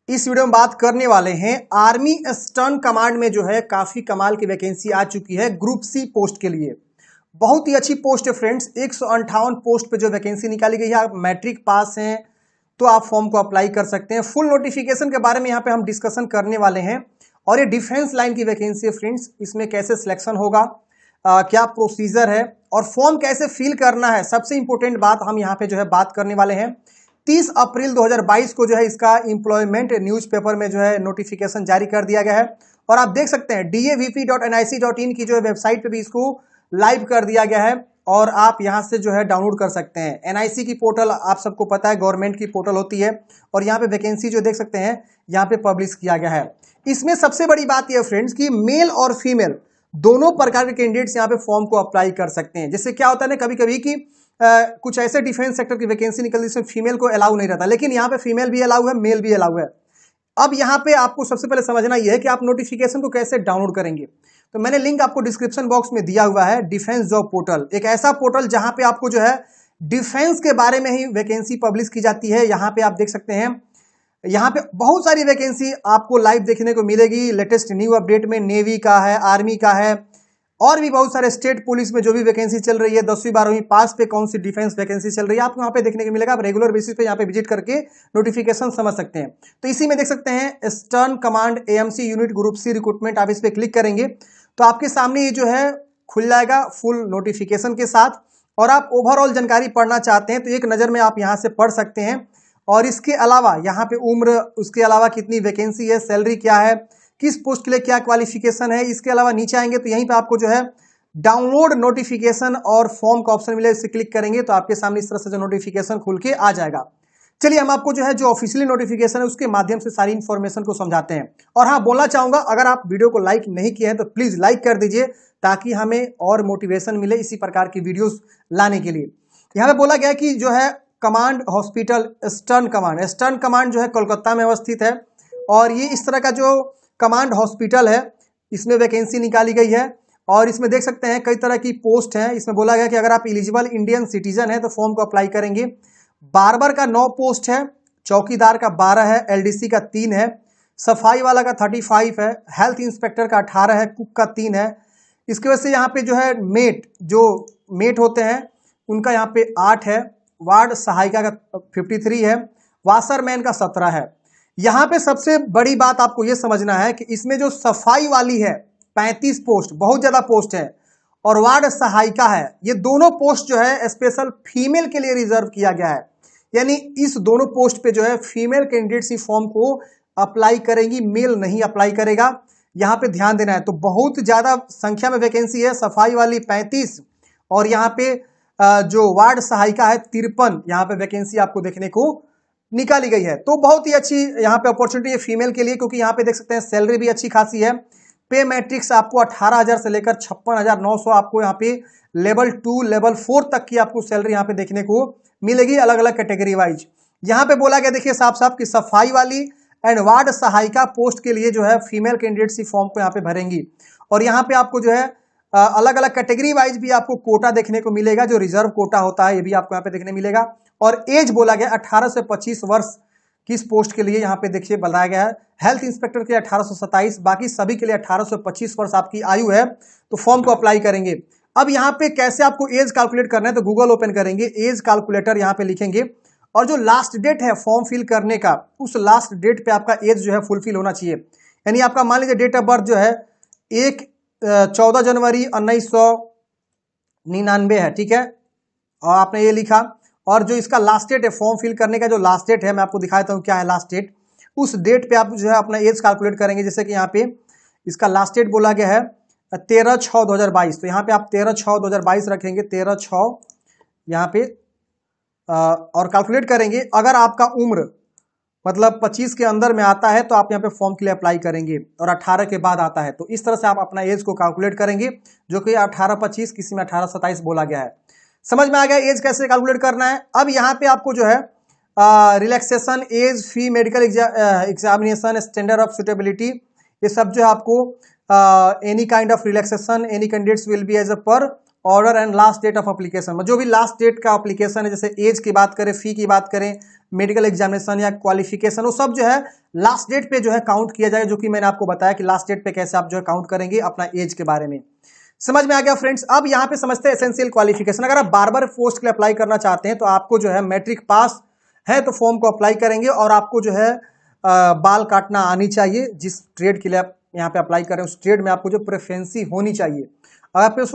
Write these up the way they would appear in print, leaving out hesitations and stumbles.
इस वीडियो में बात करने वाले हैं आर्मी ईस्टर्न कमांड में जो है काफी कमाल की वैकेंसी आ चुकी है ग्रुप सी पोस्ट के लिए। बहुत ही अच्छी पोस्ट है फ्रेंड्स। 158 पोस्ट पे जो वैकेंसी निकाली गई है, आप मैट्रिक पास हैं तो आप फॉर्म को अप्लाई कर सकते हैं। फुल नोटिफिकेशन के बारे में यहाँ पे हम डिस्कशन करने वाले हैं और ये डिफेंस लाइन की वैकेंसी है फ्रेंड्स। इसमें कैसे सिलेक्शन होगा, क्या प्रोसीजर है और फॉर्म कैसे फिल करना है, सबसे इंपॉर्टेंट बात हम यहाँ पे जो है बात करने वाले हैं। 30 अप्रैल 2022 को जो है इसका एम्प्लॉयमेंट न्यूज़पेपर में जो है नोटिफिकेशन जारी कर दिया गया है और आप देख सकते हैं davp.nic.in की जो है वेबसाइट पे भी इसको लाइव कर दिया गया है और आप यहां से जो है डाउनलोड कर सकते हैं। एनआईसी की पोर्टल आप सबको पता है, गवर्नमेंट की पोर्टल होती है और यहाँ पे वैकेंसी जो देख सकते हैं यहाँ पे पब्लिश किया गया है। इसमें सबसे बड़ी बात यह फ्रेंड्स कि मेल और फीमेल दोनों प्रकार के कैंडिडेट्स यहाँ पे फॉर्म को अप्लाई कर सकते हैं। जिससे क्या होता है ना, कभी कभी कि कुछ ऐसे डिफेंस सेक्टर की वैकेंसी निकलती है जिसमें फीमेल को अलाउ नहीं रहता, लेकिन यहाँ पे फीमेल भी अलाउ है, मेल भी अलाउ है। अब यहाँ पे आपको सबसे पहले समझना यह है कि आप नोटिफिकेशन को कैसे डाउनलोड करेंगे। तो मैंने लिंक आपको डिस्क्रिप्शन बॉक्स में दिया हुआ है। डिफेंस जॉब पोर्टल एक ऐसा पोर्टल जहां पे आपको जो है डिफेंस के बारे में ही वैकेंसी पब्लिश की जाती है। यहाँ पे आप देख सकते हैं, यहाँ पे बहुत सारी वैकेंसी आपको लाइव देखने को मिलेगी। लेटेस्ट न्यू अपडेट में नेवी का है, आर्मी का है और भी बहुत सारे स्टेट पुलिस में जो भी वैकेंसी चल रही है, 10वीं 12वीं पास पे कौन सी डिफेंस वैकेंसी चल रही है, आपको यहाँ पे देखने को मिलेगा। आप रेगुलर बेसिस पे यहाँ पे विजिट करके नोटिफिकेशन समझ सकते हैं। तो इसी में देख सकते हैं eastern command AMC unit group C recruitment. आप इस पे क्लिक करेंगे तो आपके सामने ये जो है खुल जाएगा फुल नोटिफिकेशन के साथ। और आप ओवरऑल जानकारी पढ़ना चाहते हैं तो एक नज़र में आप यहाँ से पढ़ सकते हैं। और इसके अलावा यहाँ पे उम्र, उसके अलावा कितनी वैकेंसी है, सैलरी क्या है, किस पोस्ट के लिए क्या क्वालिफिकेशन है। इसके अलावा नीचे आएंगे तो यहीं पे आपको जो है डाउनलोड नोटिफिकेशन और फॉर्म का ऑप्शन मिले, इसे क्लिक करेंगे तो आपके सामने इस तरह से जो नोटिफिकेशन खुल के आ जाएगा। चलिए हम आपको जो है जो ऑफिशियली नोटिफिकेशन है उसके माध्यम से सारी इन्फॉर्मेशन को समझाते हैं। और हाँ, बोलना चाहूंगा अगर आप वीडियो को लाइक नहीं किए हैं तो प्लीज लाइक कर दीजिए ताकि हमें और मोटिवेशन मिले इसी प्रकार की वीडियोस लाने के लिए। यहाँ पे बोला गया कि जो है कमांड हॉस्पिटल ईस्टर्न कमांड जो है कोलकाता में अवस्थित है और ये इस तरह का जो कमांड हॉस्पिटल है इसमें वैकेंसी निकाली गई है। और इसमें देख सकते हैं कई तरह की पोस्ट हैं। इसमें बोला गया कि अगर आप एलिजिबल इंडियन सिटीजन है तो फॉर्म को अप्लाई करेंगे। बार्बर का 9 पोस्ट है, चौकीदार का 12 है, एलडीसी का 3 है, सफाई वाला का 35 है, हेल्थ इंस्पेक्टर का 18 है, कुक का 3 है। इसकी वजह से यहाँ पे जो है मेट होते हैं उनका यहाँ पे 8 है, वार्ड सहायिका का 53 है, वाशरमैन का 17 है। यहाँ पे सबसे बड़ी बात आपको ये समझना है कि इसमें जो सफाई वाली है 35 पोस्ट, बहुत ज्यादा पोस्ट है, और वार्ड सहायिका है, ये दोनों पोस्ट जो है स्पेशल फीमेल के लिए रिजर्व किया गया है। यानी इस दोनों पोस्ट पे जो है फीमेल कैंडिडेट्स ही फॉर्म को अप्लाई करेंगी, मेल नहीं अप्लाई करेगा। यहाँ पे ध्यान देना है। तो बहुत ज्यादा संख्या में वैकेंसी है, सफाई वाली 35 और यहाँ पे जो वार्ड सहायिका है 53, यहाँ पे वैकेंसी आपको देखने को निकाली गई है। तो बहुत ही अच्छी यहाँ पे अपॉर्चुनिटी है फीमेल के लिए, क्योंकि यहाँ पे देख सकते हैं सैलरी भी अच्छी खासी है। पे मैट्रिक्स आपको 18,000 से लेकर 56,900 आपको यहाँ पे लेवल 2 लेवल 4 तक की आपको सैलरी यहाँ पे देखने को मिलेगी, अलग अलग कैटेगरी वाइज। यहाँ पे बोला गया देखिए साफ साफ कि सफाई वाली एंड वार्ड सहायिका पोस्ट के लिए जो है फीमेल कैंडिडेट्स ही फॉर्म को यहाँ पे भरेंगी। और यहाँ पे आपको जो है अलग अलग कैटेगरी वाइज भी आपको कोटा देखने को मिलेगा, जो रिजर्व कोटा होता है ये भी आपको यहाँ पे देखने मिलेगा। और एज बोला गया 18 से 25 वर्ष किस पोस्ट के लिए यहाँ पे देखिए बताया गया है। हेल्थ इंस्पेक्टर के लिए 18 से 27, बाकी सभी के लिए 18 से 25 वर्ष आपकी आयु है तो फॉर्म को अप्लाई करेंगे। अब यहाँ पे कैसे आपको एज कैलकुलेट करना है, तो गूगल ओपन करेंगे, एज कैलकुलेटर यहाँ पे लिखेंगे और जो लास्ट डेट है फॉर्म फिल करने का, उस लास्ट डेट पे आपका एज जो है फुलफिल होना चाहिए। यानी आपका मान लीजिए डेट ऑफ बर्थ जो है 14 जनवरी 1999 है, ठीक है, और आपने ये लिखा। और जो इसका लास्ट डेट है फॉर्म फिल करने का, जो लास्ट डेट है मैं आपको दिखा देता हूँ क्या है लास्ट डेट। उस डेट पे आप जो है अपना एज कैलकुलेट करेंगे। जैसे कि यहाँ पे इसका लास्ट डेट बोला गया है 13/6/2022, तो यहाँ पे आप 13/6/2022 रखेंगे, 13/6 यहाँ पे और कैलकुलेट करेंगे। अगर आपका उम्र मतलब 25 के अंदर में आता है तो आप यहाँ पे फॉर्म के लिए अप्लाई करेंगे, और 18 के बाद आता है तो इस तरह से आप अपना एज को कैलकुलेट करेंगे, जो कि 18/25, किसी में 18/27 बोला गया है। समझ में आ गया एज कैसे कैलकुलेट करना है। अब यहाँ पे आपको जो है relaxation, age, fee, medical examination, standard of suitability, ये सब जो है आपको any kind of relaxation any candidates will be as a per order and last date of application, जो भी लास्ट डेट का एप्लीकेशन है, जैसे एज की बात करें, फी की बात करें, मेडिकल एग्जामिनेशन या क्वालिफिकेशन, वो सब जो है लास्ट डेट पे जो है काउंट किया जाएगा, जो कि मैंने आपको बताया कि लास्ट डेट पे कैसे आप जो है काउंट करेंगे अपना एज के बारे में। समझ में आ गया फ्रेंड्स। अब यहाँ पे समझते हैं एसेंशियल क्वालिफिकेशन। अगर आप बार बार पोस्ट के लिए अप्लाई करना चाहते हैं तो आपको जो है मैट्रिक पास है तो फॉर्म को अप्लाई करेंगे, और आपको जो है बाल काटना आनी चाहिए। जिस ट्रेड के लिए आप यहाँ पे अप्लाई करें उस ट्रेड में आपको जो प्रेफरेंसी होनी चाहिए। अगर आपके पास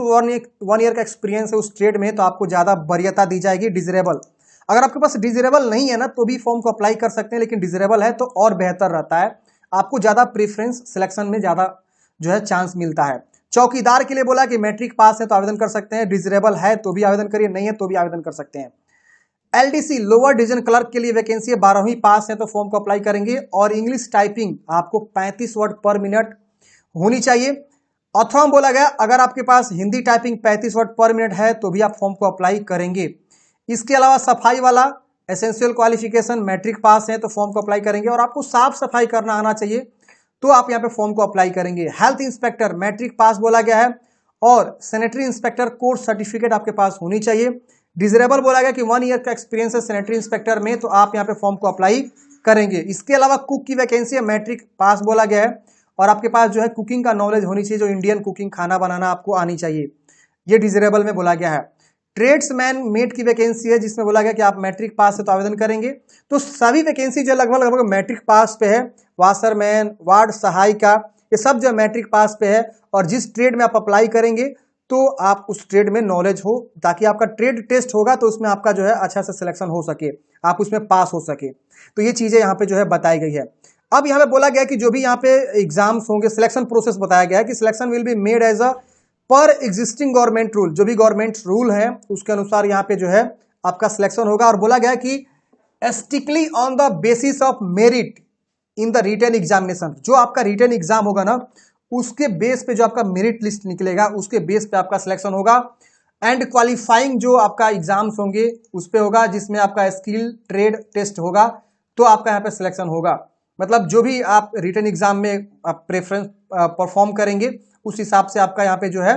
1 ईयर का एक्सपीरियंस है उस ट्रेड में तो आपको ज़्यादा वरीयता दी जाएगी। डिजरेबल, अगर आपके पास डिजरेबल नहीं है ना तो भी फॉर्म को अप्लाई कर सकते हैं, लेकिन डिजरेबल है तो और बेहतर रहता है, आपको ज़्यादा प्रेफरेंस सिलेक्शन में ज़्यादा जो है चांस मिलता है। चौकीदार के लिए बोला कि मैट्रिक पास है तो आवेदन कर सकते हैं, डिजरेबल है तो भी आवेदन करिए, नहीं है तो भी आवेदन कर सकते हैं। एलडीसी लोअर डिवीजन क्लर्क के लिए वैकेंसी है, 12वीं पास है तो फॉर्म को अप्लाई करेंगे, और इंग्लिश टाइपिंग आपको 35 वर्ड पर मिनट होनी चाहिए। अथवा बोला गया अगर आपके पास Hindi typing 35 word per minute है तो भी आप फॉर्म को अप्लाई करेंगे। इसके अलावा सफाई वाला एसेंशियल क्वालिफिकेशन मैट्रिक पास है तो फॉर्म को अप्लाई करेंगे, और आपको साफ सफाई करना आना चाहिए तो आप यहाँ पे फॉर्म को अप्लाई करेंगे। हेल्थ इंस्पेक्टर मैट्रिक पास बोला गया है, और सैनिटरी इंस्पेक्टर कोर्स सर्टिफिकेट आपके पास होनी चाहिए। डिजरेबल बोला गया कि 1 ईयर का एक्सपीरियंस है सैनिटरी इंस्पेक्टर में तो आप यहाँ पे फॉर्म को अप्लाई करेंगे। इसके अलावा कुक की वैकेंसी है, मैट्रिक पास बोला गया है, और आपके पास जो है कुकिंग का नॉलेज होनी चाहिए, जो इंडियन कुकिंग खाना बनाना आपको आनी चाहिए, ये डिजरेबल में बोला गया है। ट्रेड्समैन मेट की वैकेंसी है जिसमें बोला गया कि आप मैट्रिक पास है तो आवेदन करेंगे। तो सभी वैकेंसी जो लगभग लगभग मैट्रिक पास पे है। वाशरमैन, वार्ड सहायिका, ये सब जो मैट्रिक पास पे है, और जिस ट्रेड में आप अप्लाई करेंगे तो आप उस ट्रेड में नॉलेज हो, ताकि आपका ट्रेड टेस्ट होगा तो उसमें आपका जो है अच्छा से सिलेक्शन हो सके, आप उसमें पास हो सके। तो ये चीजें यहाँ पे जो है बताई गई है। अब यहाँ पे बोला गया कि जो भी यहाँ पे एग्जाम्स होंगे, सिलेक्शन प्रोसेस बताया गया है कि selection will be made as a per existing government rule, जो भी गवर्नमेंट रूल है उसके अनुसार यहाँ पे जो है आपका सिलेक्शन होगा। और बोला गया कि strictly on the basis of merit in the written examination, जो आपका रिटन एग्जाम होगा ना उसके बेस पे जो आपका मेरिट लिस्ट निकलेगा उसके बेस पे आपका सिलेक्शन होगा। एंड क्वालिफाइंग जो आपका एग्जाम्स होंगे उस पे होगा, जिसमें आपका स्किल ट्रेड टेस्ट होगा तो आपका यहाँ पे सिलेक्शन होगा। मतलब जो भी आप रिटन एग्जाम में आप प्रेफरेंस परफॉर्म करेंगे उस हिसाब से आपका यहाँ पे जो है,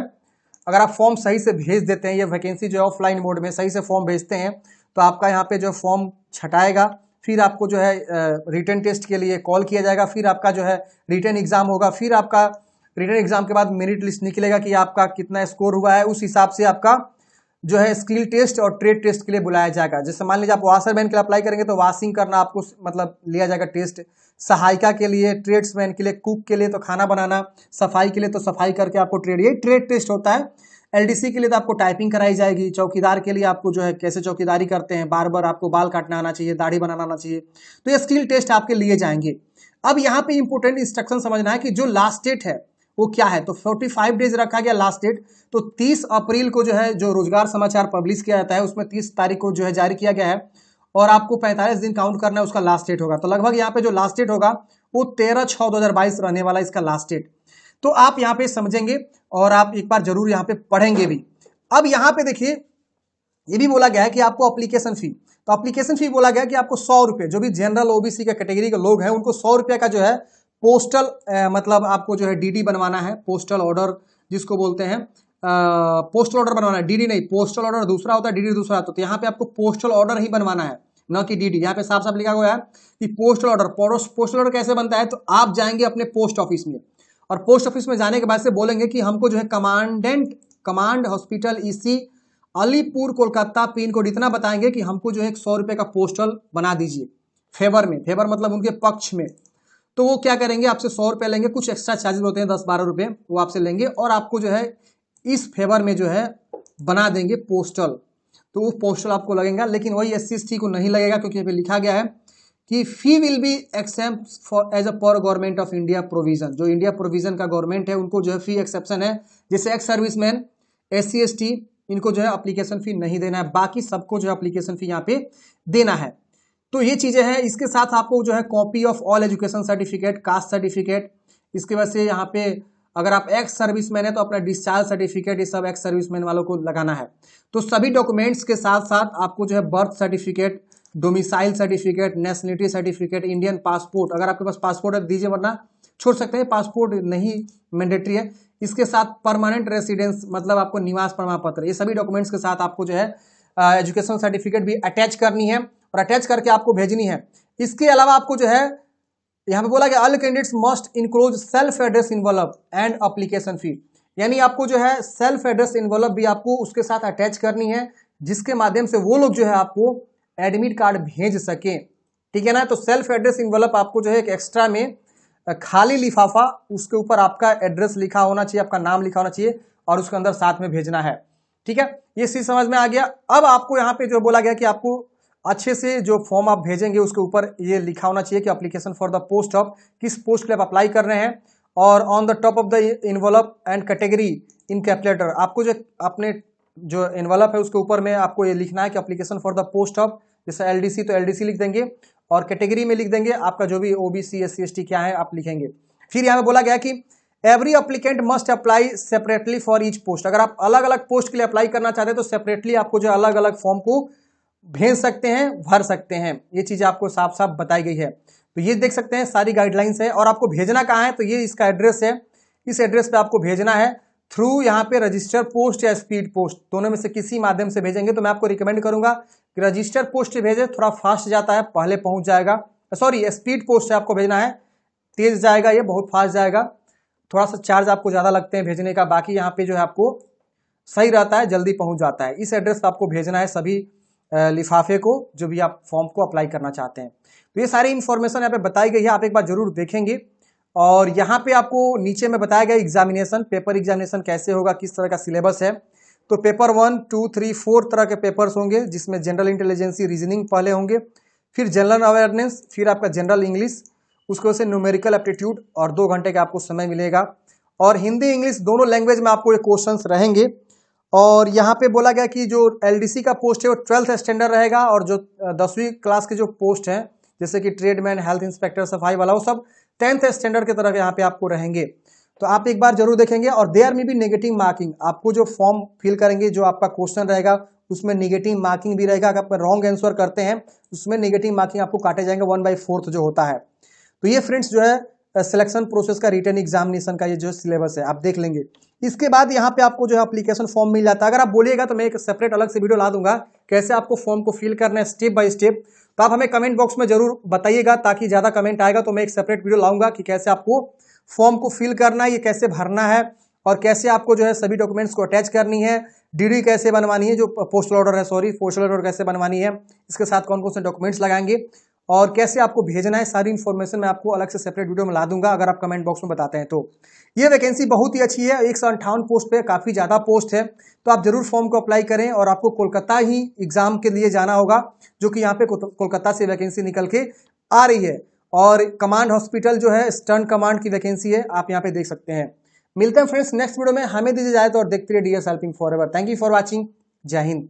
अगर आप फॉर्म सही से भेज देते हैं, ये वैकेंसी जो है ऑफलाइन मोड में सही से फॉर्म भेजते हैं तो आपका यहाँ पे जो फॉर्म छटाएगा, फिर आपको जो है रिटन टेस्ट के लिए कॉल किया जाएगा, फिर आपका जो है रिटन एग्जाम होगा, फिर आपका रिटन एग्जाम के बाद मेरिट लिस्ट निकलेगा कि आपका कितना स्कोर हुआ है, उस हिसाब से आपका जो है स्किल टेस्ट और ट्रेड टेस्ट के लिए बुलाया जाएगा। जैसे मान लीजिए आप वाशरमैन के लिए अप्लाई करेंगे तो वॉशिंग करना आपको मतलब लिया जाएगा टेस्ट, सहायिका के लिए, ट्रेड्समैन के लिए, कुक के लिए तो खाना बनाना, सफाई के लिए तो सफाई करके आपको ट्रेड, ये ट्रेड टेस्ट होता है। एलडीसी के लिए तो आपको टाइपिंग कराई जाएगी, चौकीदार के लिए आपको जो है कैसे चौकीदारी करते हैं, बार बार आपको बाल काटना आना चाहिए, दाढ़ी बनाना आना चाहिए, तो ये स्किल टेस्ट आपके लिए जाएंगे। अब यहाँ पे इंपोर्टेंट इंस्ट्रक्शन समझना है कि जो लास्ट डेट है वो क्या है। तो 45 डेज रखा गया लास्ट डेट, तो 30 अप्रैल को जो है जो रोजगार समाचार पब्लिश किया जाता है उसमें 30 तारीख को जो है जारी किया गया है, और आपको 45 दिन काउंट करना है, उसका लास्ट डेट होगा। तो लगभग यहाँ पे जो लास्ट डेट होगा वो 13/6/2022 रहने वाला इसका लास्ट डेट। तो आप यहाँ पे समझेंगे और आप एक बार जरूर यहाँ पे पढ़ेंगे भी। अब यहाँ पे देखिए ये भी बोला गया है कि आपको एप्लीकेशन फी, तो एप्लीकेशन फी बोला गया कि आपको 100 रुपये, जो भी जनरल ओबीसी का कैटेगरी के लोग हैं उनको 100 रुपये का जो है पोस्टल मतलब आपको जो है डीडी बनवाना है, पोस्टल ऑर्डर जिसको बोलते हैं, पोस्टल ऑर्डर बनवाना है, डीडी नहीं, पोस्टल ऑर्डर दूसरा होता है, डीडी दूसरा होता है। तो यहाँ पे आपको पोस्टल ऑर्डर ही बनवाना है, न कि डीडी। यहाँ पे साफ साफ लिखा हुआ है कि पोस्टल ऑर्डर। पोस्टल ऑर्डर कैसे बनता है, तो आप जाएंगे अपने पोस्ट ऑफिस में, और पोस्ट ऑफिस में जाने के बाद से बोलेंगे कि हमको जो है command hospital EC Alipur Kolkata pin code इतना बताएंगे कि हमको जो है 100 रुपये का पोस्टल बना दीजिए फेवर में, फेवर मतलब उनके पक्ष में। तो वो क्या करेंगे, आपसे 100 रुपये लेंगे, कुछ एक्स्ट्रा चार्जेस होते हैं 10-12 रुपये वो आपसे लेंगे, और आपको जो है इस फेवर में जो है बना देंगे पोस्टल। तो वो पोस्टल आपको लगेगा, लेकिन वही SC/ST को नहीं लगेगा, क्योंकि यहाँ पे लिखा गया है कि fee will be accept for as a per government of India provision. जो इंडिया प्रोविजन का गवर्नमेंट है उनको जो है फी एक्सेप्शन है, जैसे एक्स सर्विसमैन, SC/ST इनको जो है एप्लीकेशन फी नहीं देना है, बाकी सबको जो है एप्लीकेशन फी यहाँ पे देना है। तो ये चीजें हैं। इसके साथ आपको जो है copy of all education certificate, caste certificate, इसके वजह से यहाँ पे अगर आप एक्स सर्विसमैन है तो अपना डिस्चार्ज सर्टिफिकेट, ये सब एक्स सर्विसमैन वालों को लगाना है। तो सभी डॉक्यूमेंट्स के साथ साथ आपको जो है birth certificate, domicile certificate, nationality certificate, Indian passport, अगर आपके पास पासपोर्ट है दीजिए, वरना छोड़ सकते हैं, पासपोर्ट नहीं मैंडेटरी है। इसके साथ परमानेंट रेसिडेंस मतलब आपको निवास प्रमाण पत्र, ये सभी डॉक्यूमेंट्स के साथ आपको जो है एजुकेशन सर्टिफिकेट भी अटैच करनी है और अटैच करके आपको भेजनी है। इसके अलावा आपको जो है यहाँ पे बोला कि all candidates must enclose self address involve and application fee, यानी आपको जो है सेल्फ एड्रेस इन्वॉल्व भी आपको उसके साथ अटैच करनी है, जिसके माध्यम से वो लोग जो है आपको एडमिट कार्ड भेज सके। ठीक है ना। तो सेल्फ एड्रेस इन्वॉल्व आपको जो है एक एक्स्ट्रा में खाली लिफाफा, उसके ऊपर आपका एड्रेस लिखा होना चाहिए, आपका नाम लिखा होना चाहिए और उसके अंदर साथ में भेजना है। ठीक है, ये चीज समझ में आ गया। अब आपको यहाँ पे जो बोला गया कि आपको अच्छे से जो फॉर्म आप भेजेंगे उसके ऊपर ये लिखा होना चाहिए कि application for the post of, किस पोस्ट के लिए आप अप्लाई कर रहे हैं, और on the top of the involve and category in capital letter, आपको जो अपने जो इन्वॉल्व है उसके ऊपर में आपको ये लिखना है कि application for the post of, जैसे एलडीसी तो एलडीसी लिख देंगे और कैटेगरी में लिख देंगे आपका जो भी ओबीसी एससी एसटी क्या है आप लिखेंगे। फिर यहाँ पे बोला गया कि every applicant must apply separately for each post, अगर आप अलग अलग पोस्ट के लिए अप्लाई करना चाहते हैं तो सेपरेटली आपको जो अलग अलग फॉर्म को भेज सकते हैं, भर सकते हैं। ये चीज आपको साफ साफ बताई गई है। तो ये देख सकते हैं सारी गाइडलाइंस है। और आपको भेजना कहाँ है, तो ये इसका एड्रेस है, इस एड्रेस पे आपको भेजना है थ्रू यहाँ पे रजिस्टर पोस्ट या स्पीड पोस्ट, दोनों में से किसी माध्यम से भेजेंगे। तो मैं आपको रिकमेंड करूंगा कि रजिस्टर पोस्ट से भेजे, थोड़ा फास्ट जाता है, पहले पहुंच जाएगा। सॉरी, स्पीड पोस्ट से आपको भेजना है, तेज जाएगा, ये बहुत फास्ट जाएगा, थोड़ा सा चार्ज आपको ज्यादा लगते हैं भेजने का, बाकी यहाँ पे जो है आपको सही रहता है, जल्दी पहुंच जाता है। इस एड्रेस पे आपको भेजना है सभी लिफाफे को, जो भी आप फॉर्म को अप्लाई करना चाहते हैं। तो ये सारी इन्फॉर्मेशन यहाँ पे बताई गई है, आप एक बार जरूर देखेंगे। और यहाँ पे आपको नीचे में बताया गया एग्जामिनेशन, पेपर एग्जामिनेशन कैसे होगा, किस तरह का सिलेबस है। तो पेपर 1, 2, 3, 4 तरह के पेपर्स होंगे, जिसमें जनरल इंटेलिजेंसी रीजनिंग पहले होंगे, फिर जनरल अवेयरनेस, फिर आपका जनरल इंग्लिश, उसके वजह से न्यूमेरिकल एप्टीट्यूड, और 2 घंटे का आपको समय मिलेगा। और हिंदी इंग्लिश दोनों लैंग्वेज में आपको ये क्वेश्चंस रहेंगे। और यहाँ पे बोला गया कि जो एलडीसी का पोस्ट है वो 12th स्टैंडर्ड रहेगा, और जो 10वीं क्लास के जो पोस्ट हैं जैसे कि ट्रेडमैन, हेल्थ इंस्पेक्टर, सफाई वाला, वो सब 10th स्टैंडर्ड की तरह यहाँ पे आपको रहेंगे। तो आप एक बार जरूर देखेंगे। और देयर में भी नेगेटिव मार्किंग, आपको जो फॉर्म फिल करेंगे, जो आपका क्वेश्चन रहेगा उसमें नेगेटिव मार्किंग भी रहेगा। अगर आप रॉन्ग आंसर करते हैं उसमें नेगेटिव मार्किंग आपको काटे जाएंगे, 1/4 जो होता है। तो ये फ्रेंड्स जो है सिलेक्शन प्रोसेस का, रिटन एग्जामिनेशन का ये जो सिलेबस है आप देख लेंगे। इसके बाद यहाँ पे आपको जो है एप्लीकेशन फॉर्म मिल जाता है। अगर आप बोलिएगा तो मैं एक सेपरेट अलग से वीडियो ला दूंगा कैसे आपको फॉर्म को फिल करना है स्टेप बाय स्टेप। तो आप हमें कमेंट बॉक्स में जरूर बताइएगा, ताकि ज्यादा कमेंट आएगा तो मैं एक सेपरेट वीडियो लाऊंगा कि कैसे आपको फॉर्म को फिल करना है, ये कैसे भरना है, और कैसे आपको जो है सभी डॉक्यूमेंट्स को अटैच करनी है, डीडी कैसे बनवानी है, जो पोस्टल ऑर्डर है, सॉरी पोस्टल ऑर्डर कैसे बनवानी है, इसके साथ कौन कौन से डॉक्यूमेंट्स लगाएंगे और कैसे आपको भेजना है, सारी इन्फॉर्मेशन मैं आपको अलग से सेपरेट वीडियो में ला दूंगा अगर आप कमेंट बॉक्स में बताते हैं तो। ये वैकेंसी बहुत ही अच्छी है, 158 पोस्ट पे, काफी ज्यादा पोस्ट है। तो आप जरूर फॉर्म को अप्लाई करें। और आपको कोलकाता ही एग्जाम के लिए जाना होगा, जो कि यहाँ पे कोलकाता से वैकेंसी निकल के आ रही है। और कमांड हॉस्पिटल जो है स्टर्न कमांड की वैकेंसी है, आप यहाँ पे देख सकते हैं। मिलते हैं फ्रेंड्स नेक्स्ट वीडियो में, हमें दीजिए इजाजत और देखते रहिए DS helping forever. Thank you for watching. जय हिंद।